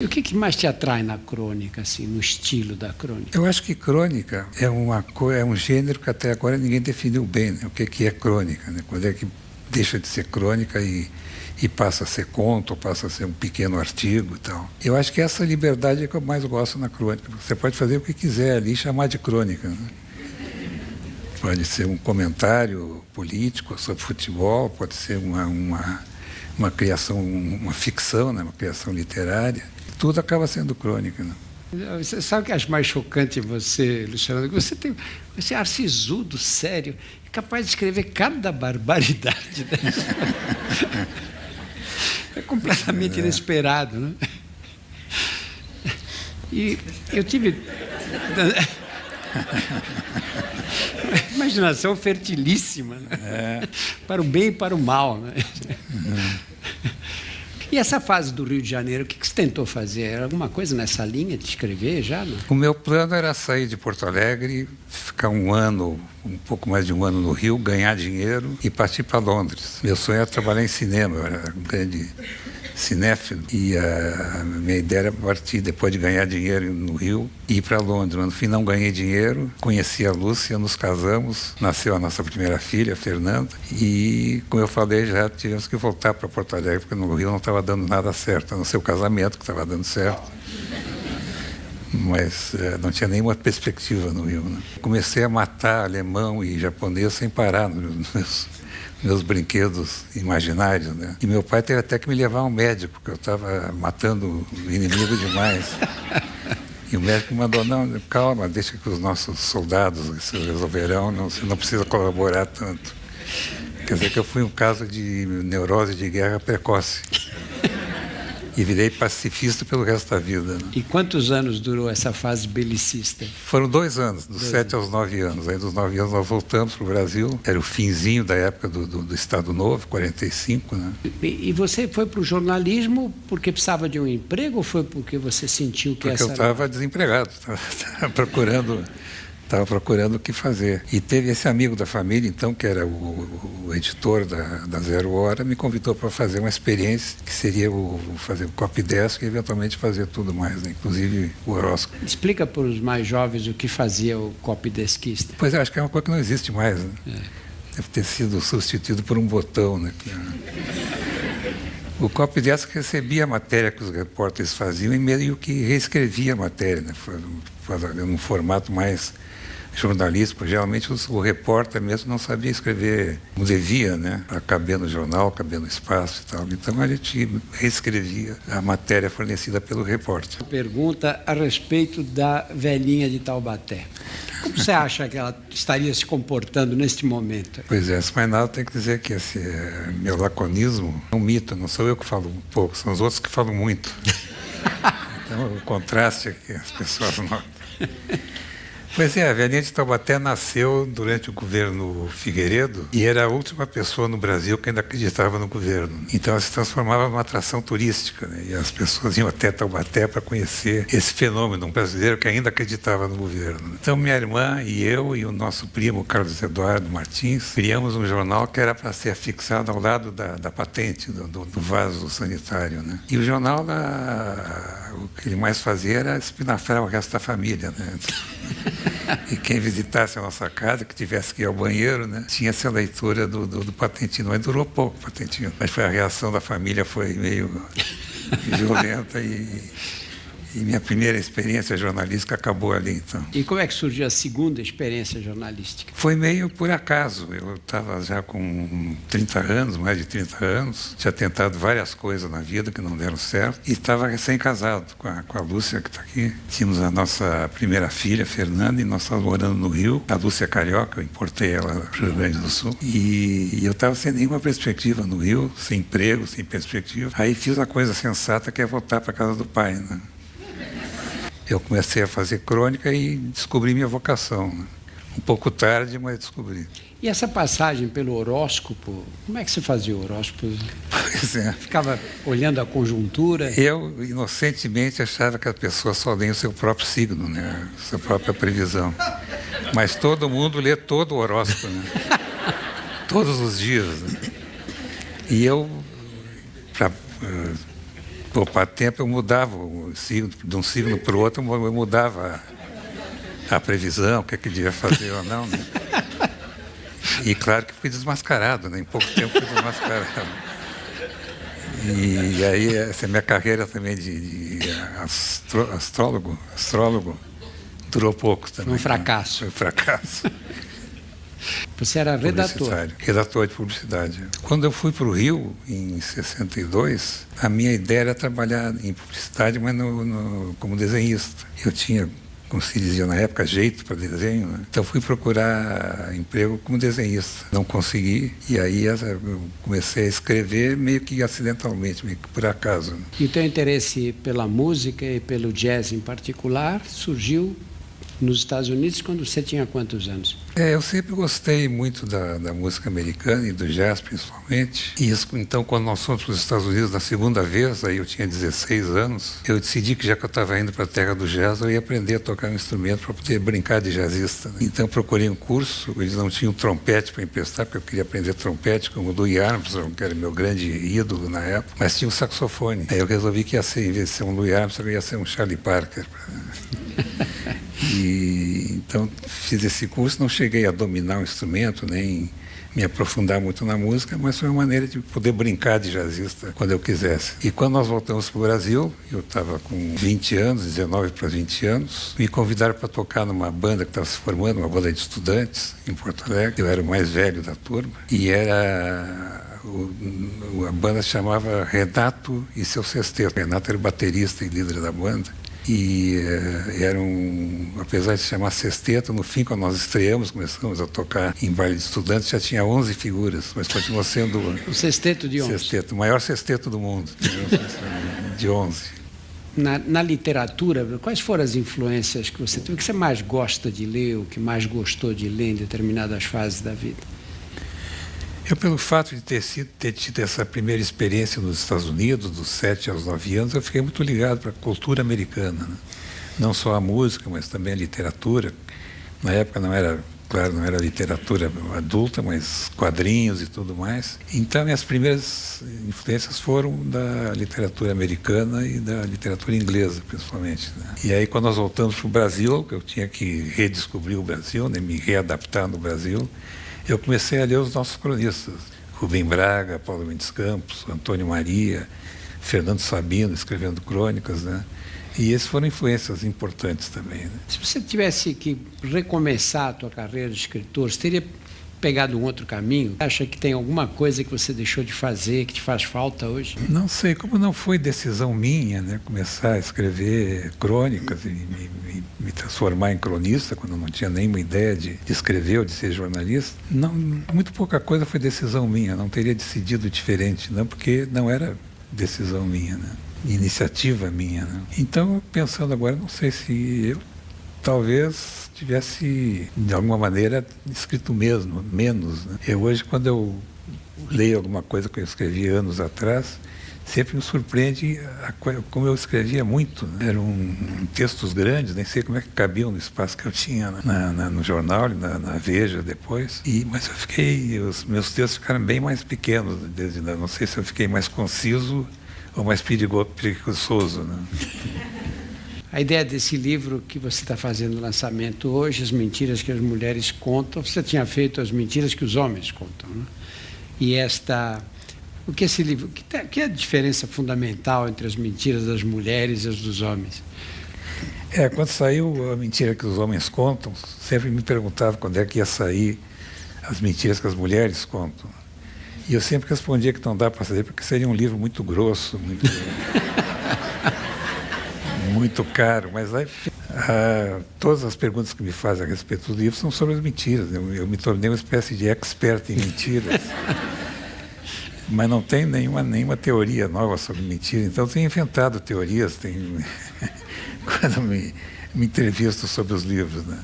E o que mais te atrai na crônica, assim, no estilo da crônica? Eu acho que crônica é um gênero que até agora ninguém definiu bem, né? O que é crônica, né? Quando é que deixa de ser crônica e passa a ser conto, ou passa a ser um pequeno artigo e tal. Eu acho que essa liberdade é que eu mais gosto na crônica. Você pode fazer o que quiser ali e chamar de crônica, né? Pode ser um comentário político sobre futebol, pode ser uma criação, uma ficção, né? Uma criação literária. Tudo acaba sendo crônica, né? Você sabe o que eu acho mais chocante em você, Luciano? Você é arcisudo, sério, é capaz de escrever cada barbaridade dessa. É completamente inesperado, né? E eu tive imaginação fertilíssima, né? Para o bem e para o mal, né? E essa fase do Rio de Janeiro, o que você tentou fazer? Era alguma coisa nessa linha de escrever já? Não? O meu plano era sair de Porto Alegre, ficar um pouco mais de um ano no Rio, ganhar dinheiro e partir para Londres. Meu sonho era trabalhar em cinema, eu era um grande cinéfilo e a minha ideia era partir, depois de ganhar dinheiro no Rio, e ir para Londres. Mas no fim não ganhei dinheiro, conheci a Lúcia, nos casamos, nasceu a nossa primeira filha, a Fernanda, e, como eu falei, já tivemos que voltar para Porto Alegre, porque no Rio não estava dando nada certo, a não ser o casamento que estava dando certo. Mas não tinha nenhuma perspectiva no Rio, né? Comecei a matar alemão e japonês sem parar nos meus brinquedos imaginários, né? E meu pai teve até que me levar a um médico, porque eu estava matando o inimigo demais. E o médico mandou, não, calma, deixa que os nossos soldados se resolverão, você não precisa colaborar tanto. Quer dizer que eu fui um caso de neurose de guerra precoce. E virei pacifista pelo resto da vida, né? E quantos anos durou essa fase belicista? Foram 2 anos, dos 7 aos 9 anos. Aí dos 9 anos nós voltamos para o Brasil. Era o finzinho da época do Estado Novo, 45, né? E você foi para o jornalismo porque precisava de um emprego ou foi porque você sentiu que porque eu estava desempregado, estava procurando o que fazer. E teve esse amigo da família, então, que era o editor da Zero Hora, me convidou para fazer uma experiência que seria fazer o copydesk e eventualmente fazer tudo mais, né? Inclusive o horóscopo. Explica para os mais jovens o que fazia o copydeskista. Pois é, acho que é uma coisa que não existe mais, né? Deve ter sido substituído por um botão, né? O copydesk recebia a matéria que os repórteres faziam e meio que reescrevia a matéria, né? Num formato mais jornalístico. Geralmente o repórter mesmo não sabia escrever como devia, né? Para caber no jornal, caber no espaço e tal. Então a gente reescrevia a matéria fornecida pelo repórter. Pergunta a respeito da velhinha de Taubaté. Como você acha que ela estaria se comportando neste momento? Pois é, mas nada tem que dizer que esse meu laconismo é um mito. Não sou eu que falo um pouco, são os outros que falam muito. Então o contraste é que as pessoas notam. Pois é, a velhinha de Taubaté nasceu durante o governo Figueiredo e era a última pessoa no Brasil que ainda acreditava no governo. Então ela se transformava numa atração turística, né? E as pessoas iam até Taubaté para conhecer esse fenômeno, um brasileiro que ainda acreditava no governo. Então minha irmã e eu e o nosso primo Carlos Eduardo Martins criamos um jornal que era para ser afixado ao lado da patente, do vaso sanitário, né? E o jornal, o que ele mais fazia era espinafrar o resto da família, né? E quem visitasse a nossa casa, que tivesse que ir ao banheiro, né, tinha essa leitura do Patentino. Mas durou pouco o Patentino. Mas a reação da família foi meio violenta e minha primeira experiência jornalística acabou ali, então. E como é que surgiu a segunda experiência jornalística? Foi meio por acaso. Eu estava já com 30 anos, mais de 30 anos, tinha tentado várias coisas na vida que não deram certo e estava recém-casado com a Lúcia, que está aqui. Tínhamos a nossa primeira filha, Fernanda, e nós estávamos morando no Rio. A Lúcia é carioca, eu importei ela para o Rio Grande do Sul. E eu estava sem nenhuma perspectiva no Rio, sem emprego, sem perspectiva. Aí fiz a coisa sensata, que é voltar para a casa do pai, né? Eu comecei a fazer crônica e descobri minha vocação, né? Um pouco tarde, mas descobri. E essa passagem pelo horóscopo, como é que você fazia o horóscopo? Pois é. Ficava olhando a conjuntura? Eu, inocentemente, achava que a pessoa só lê o seu próprio signo, né? Sua própria previsão. Mas todo mundo lê todo o horóscopo, né? Todos os dias, né? E eu, para Poupar tempo, eu mudava o signo, de um signo para o outro, eu mudava a previsão, o que é que devia fazer ou não, né? E claro que fui desmascarado, né? Em pouco tempo fui desmascarado. E aí, essa minha carreira também de astrólogo, durou pouco também. Foi um fracasso. Foi um fracasso. Você era redator. Redator de publicidade. Quando eu fui para o Rio, em 62, a minha ideia era trabalhar em publicidade, mas como desenhista. Eu tinha, como se dizia na época, jeito para desenho, né? Então fui procurar emprego como desenhista. Não consegui, e aí eu comecei a escrever meio que acidentalmente, meio que por acaso. Né? E o teu interesse pela música e pelo jazz em particular surgiu nos Estados Unidos quando você tinha quantos anos? Eu sempre gostei muito da música americana e do jazz, principalmente. E isso, então, quando nós fomos para os Estados Unidos na segunda vez, aí eu tinha 16 anos, eu decidi que já que eu estava indo para a terra do jazz, eu ia aprender a tocar um instrumento para poder brincar de jazzista. Né? Então, procurei um curso, eles não tinham trompete para emprestar, porque eu queria aprender trompete, como o Louis Armstrong, que era meu grande ídolo na época, mas tinha um saxofone. Aí eu resolvi que ia ser, em vez de ser um Louis Armstrong, ia ser um Charlie Parker. E então fiz esse curso, não cheguei a dominar o instrumento, nem me aprofundar muito na música, mas foi uma maneira de poder brincar de jazzista quando eu quisesse. E quando nós voltamos para o Brasil, eu estava com 20 anos, 19 para 20 anos, me convidaram para tocar numa banda que estava se formando, uma banda de estudantes em Porto Alegre. Eu era o mais velho da turma e a banda se chamava Renato e seu Sexteto. Renato era o baterista e líder da banda. E apesar de se chamar sexteto, no fim, quando nós estreamos, começamos a tocar em baile de estudantes, já tinha 11 figuras, mas continuou sendo o sexteto de 11. Sexteto, o maior sexteto do mundo, de 11. Na literatura, quais foram as influências que você teve? O que você mais gosta de ler, o que mais gostou de ler em determinadas fases da vida? Eu, pelo fato de ter tido essa primeira experiência nos Estados Unidos, dos 7 aos 9 anos, eu fiquei muito ligado para a cultura americana. Né? Não só a música, mas também a literatura. Na época não era literatura adulta, mas quadrinhos e tudo mais. Então, minhas primeiras influências foram da literatura americana e da literatura inglesa, principalmente. Né? E aí, quando nós voltamos para o Brasil, eu tinha que redescobrir o Brasil, né? Me readaptar no Brasil, eu comecei a ler os nossos cronistas, Rubem Braga, Paulo Mendes Campos, Antônio Maria, Fernando Sabino, escrevendo crônicas, né? E essas foram influências importantes também. Né? Se você tivesse que recomeçar a tua carreira de escritor, você teria pegado um outro caminho? Acha que tem alguma coisa que você deixou de fazer, que te faz falta hoje? Não sei, como não foi decisão minha, né, começar a escrever crônicas e me transformar em cronista, quando eu não tinha nenhuma ideia de escrever ou de ser jornalista, não, muito pouca coisa foi decisão minha, não teria decidido diferente, não, porque não era decisão minha, né, iniciativa minha. Né. Então, pensando agora, não sei se eu talvez tivesse, de alguma maneira, escrito menos. Né? Eu hoje, quando eu leio alguma coisa que eu escrevi anos atrás, sempre me surpreende como eu escrevia muito. Né? Eram textos grandes, nem sei como é que cabiam no espaço que eu tinha no jornal, na Veja depois. Mas os meus textos ficaram bem mais pequenos, não sei se eu fiquei mais conciso ou mais preguiçoso. Né? A ideia desse livro que você está fazendo o lançamento hoje, As Mentiras que as Mulheres Contam, você tinha feito As Mentiras que os Homens Contam, né? E o que esse livro, que é a diferença fundamental entre as mentiras das mulheres e as dos homens? Quando saiu A Mentira que os Homens Contam, sempre me perguntava quando é que ia sair As Mentiras que as Mulheres Contam. E eu sempre respondia que não dá para fazer, porque seria um livro muito grosso, muito caro, mas aí, todas as perguntas que me fazem a respeito do livro são sobre as mentiras. Eu me tornei uma espécie de expert em mentiras, mas não tem nenhuma teoria nova sobre mentira. Então, eu tenho inventado teorias, quando me entrevisto sobre os livros. Né?